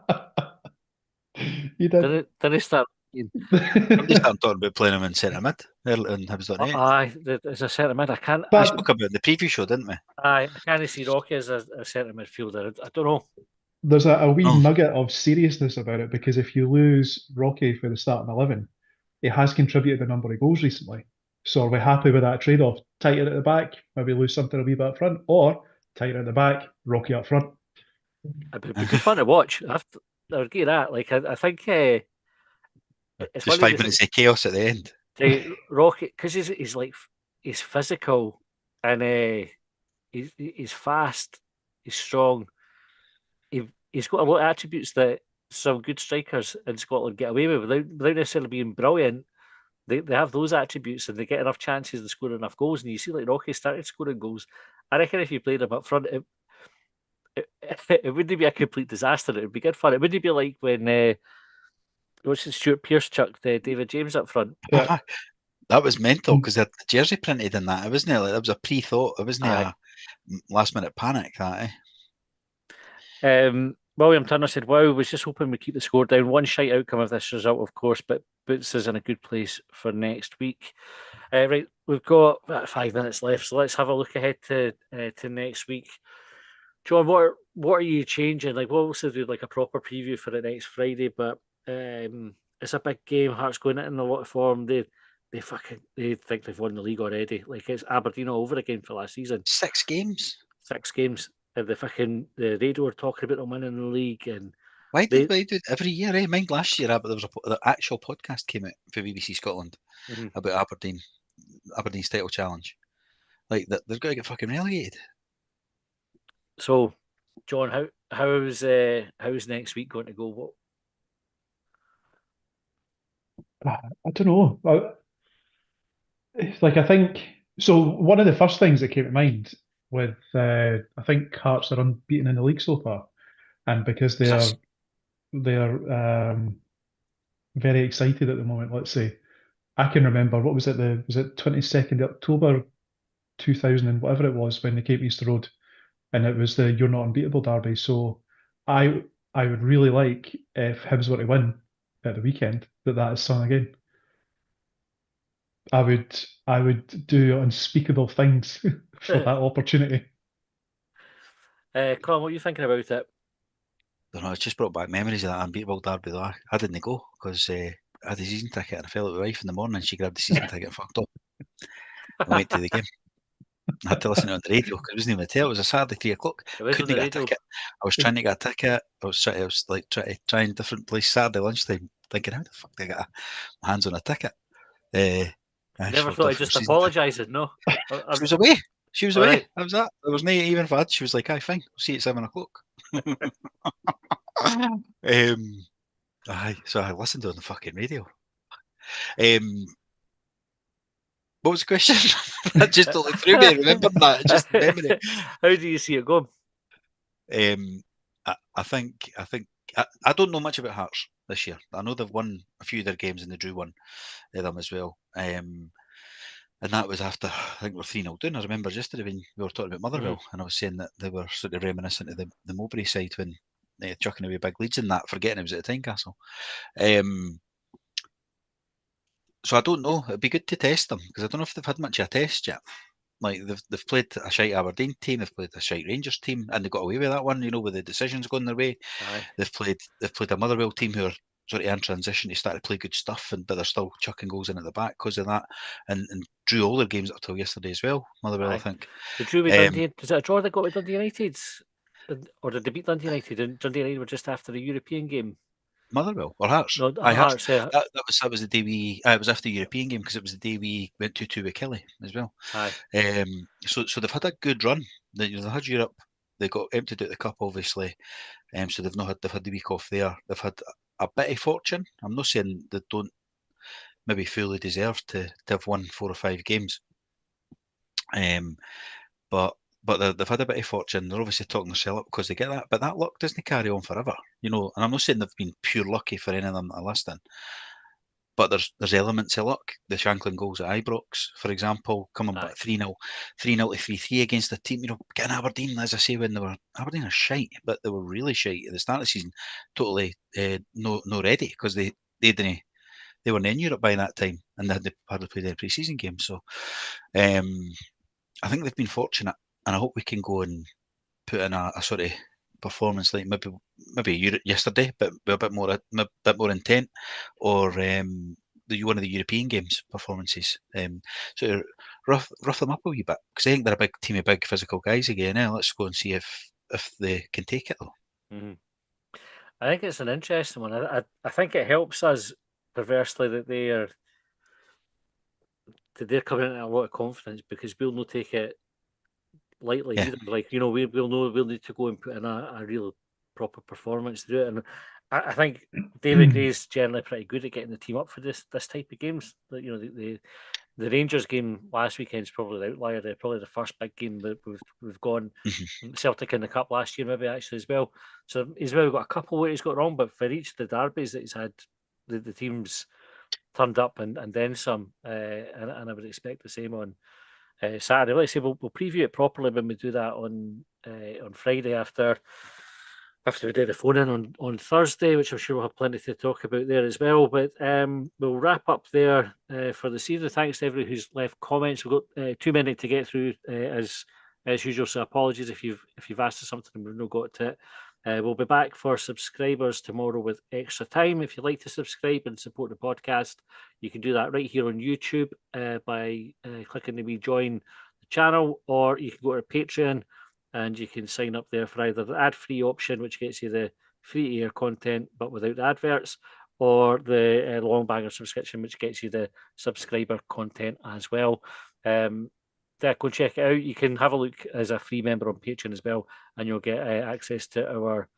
You did. Didn't I start? Somebody started talking about playing him in centre mid early on Hibs.net. Aye, as a centre mid, I can't. We spoke about it in the preview show, didn't we? I can't see Rocky as a centre midfielder. I don't know. There's a wee Oh. nugget of seriousness about it because if you lose Rocky for the starting 11, he has contributed a number of goals recently. So are we happy with that trade-off? Tighten at the back, maybe lose something a wee bit up front, or tighten at the back, Rocky up front. It'd be good fun to watch. I would get that. Like I think it's Just 5 minutes of chaos at the end. Rocky, because he's physical and he's fast, he's strong. He's got a lot of attributes that some good strikers in Scotland get away with without necessarily being brilliant. They have those attributes and they get enough chances to score enough goals. And you see, like Rocky started scoring goals. I reckon if you played him up front, it wouldn't be a complete disaster. It would be good fun. It wouldn't be like when what's it, Stuart Pearce chucked David James up front. Yeah. That was mental because the jersey printed in that. It wasn't like that was a pre-thought. It wasn't a last-minute panic. That. William Turner said, "Wow, was just hoping we keep the score down. One shite outcome of this result, of course, but puts us in a good place for next week." Right, we've got about 5 minutes left, so let's have a look ahead to next week. John, what are you changing? Like, we'll also do like a proper preview for the next Friday, but it's a big game. Hearts going in a lot of form. They think they've won the league already. Like it's Aberdeen all over again for last season. 6 games. 6 games. And the radio were talking about them winning the league. And why do it every year? Eh? Mind last year, but there was the actual podcast came out for BBC Scotland about Aberdeen's title challenge. Like they've got to get fucking relegated. So, John, how's next week going to go? What? I don't know. Like I think so. One of the first things that came to mind with I think Hearts are unbeaten in the league so far, and because they're very excited at the moment. Let's say I can remember what was it? Was it 22nd October 2000 and whatever it was when they came to Easter Road, and it was the You're Not Unbeatable derby. So I would really like if Hibs were to win at the weekend that is sung again. I would do unspeakable things for that opportunity. Colin, what are you thinking about it? I don't know, it's just brought back memories of that unbeatable derby though. I didn't go because I had a season ticket and I fell out with my wife in the morning and she grabbed the season ticket and fucked up. I went to the game. I had to listen to it on the radio because it wasn't even a tell. It was a Saturday 3 o'clock. Couldn't get a ticket. I was trying to get a ticket. I was trying different places Saturday lunchtime, thinking how the fuck do I get my hands on a ticket? Never thought I'd just apologise. No, she was away. She was away. Right. That was that. There was no even fad. She was like, "Aye, fine. We'll see you at 7 o'clock." So I listened to it on the fucking radio. What was the question? That just don't look through me. I remember that. Just memory. How do you see it going? I think I don't know much about Hearts this year. I know they've won a few of their games and they drew one of them as well. And that was after, I think we're 3-0 down. I remember yesterday when we were talking about Motherwell and I was saying that they were sort of reminiscent of the Mowbray side when chucking away big leads in that, forgetting it was at the Tynecastle. So I don't know. It'd be good to test them because I don't know if they've had much of a test yet. Like they've played a shite Aberdeen team, they've played a shite Rangers team, and they got away with that one. You know, with the decisions going their way. Aye. They've played a Motherwell team who are sort of in transition to start to play good stuff, but they're still chucking goals in at the back because of that, and drew all their games up till yesterday as well. Motherwell, I think. They drew with Dundee. Was it a draw they got with Dundee United, or did they beat Dundee United? And Dundee United were just after the European game. Motherwell or Hearts? No, Hearts. Yeah. That was the day we. It was after the European game because it was the day we went 2-2 with Kelly as well. Aye. So they've had a good run. They've had Europe. They got emptied out the cup, obviously. So they've had the week off there. They've had a bit of fortune. I'm not saying they don't maybe fully deserve to have won 4 or 5 games. But they've had a bit of fortune. They're obviously talking themselves up because they get that. But that luck doesn't carry on forever, you know. And I'm not saying they've been pure lucky for any of them that are listing. but there's elements of luck. The Shanklin goals at Ibrox, for example, coming back 3-0 to 3-3 against a team, getting Aberdeen, as I say, when Aberdeen are shite, but they were really shite at the start of the season, totally no ready, because they weren't in Europe by that time, and they had hardly played their pre-season game. So I think they've been fortunate, and I hope we can go and put in a sort of performance like maybe yesterday, but a bit more intent, or one of the European games performances. So rough them up a wee bit, because I think they're a big team of big physical guys again. Let's go and see if they can take it though. Mm-hmm. I think it's an interesting one. I think it helps us perversely that they're coming in a lot of confidence, because we'll not take it lightly either. Like, we'll know we'll need to go and put in a real proper performance to do it. And I think David Gray's generally pretty good at getting the team up for this type of games. The Rangers game last weekend is probably the outlier. They're probably the first big game that we've gone. Celtic in the Cup last year, maybe actually as well. So he's maybe got a couple where he's got wrong, but for each of the derbies that he's had, the team's turned up and then some. And I would expect the same on Saturday. Like I say, we'll preview it properly when we do that on Friday after we do the phone in on Thursday, which I'm sure we'll have plenty to talk about there as well. But we'll wrap up there for this evening. Thanks to everyone who's left comments. We've got too many to get through as usual, so apologies if you've asked us something and we've not got to it. We'll be back for subscribers tomorrow with extra time. If you'd like to subscribe and support the podcast, you can do that right here on YouTube by clicking the wee join the channel, or you can go to Patreon and you can sign up there for either the ad-free option, which gets you the free-to-air content but without the adverts, or the long banger subscription, which gets you the subscriber content as well. Go check it out. You can have a look as a free member on Patreon as well, and you'll get access to our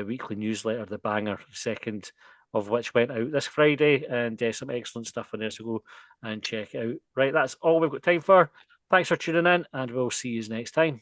weekly newsletter, The Banger, the second of which went out this Friday, and some excellent stuff in there, so go and check it out. Right, that's all we've got time for. Thanks for tuning in, and we'll see you next time.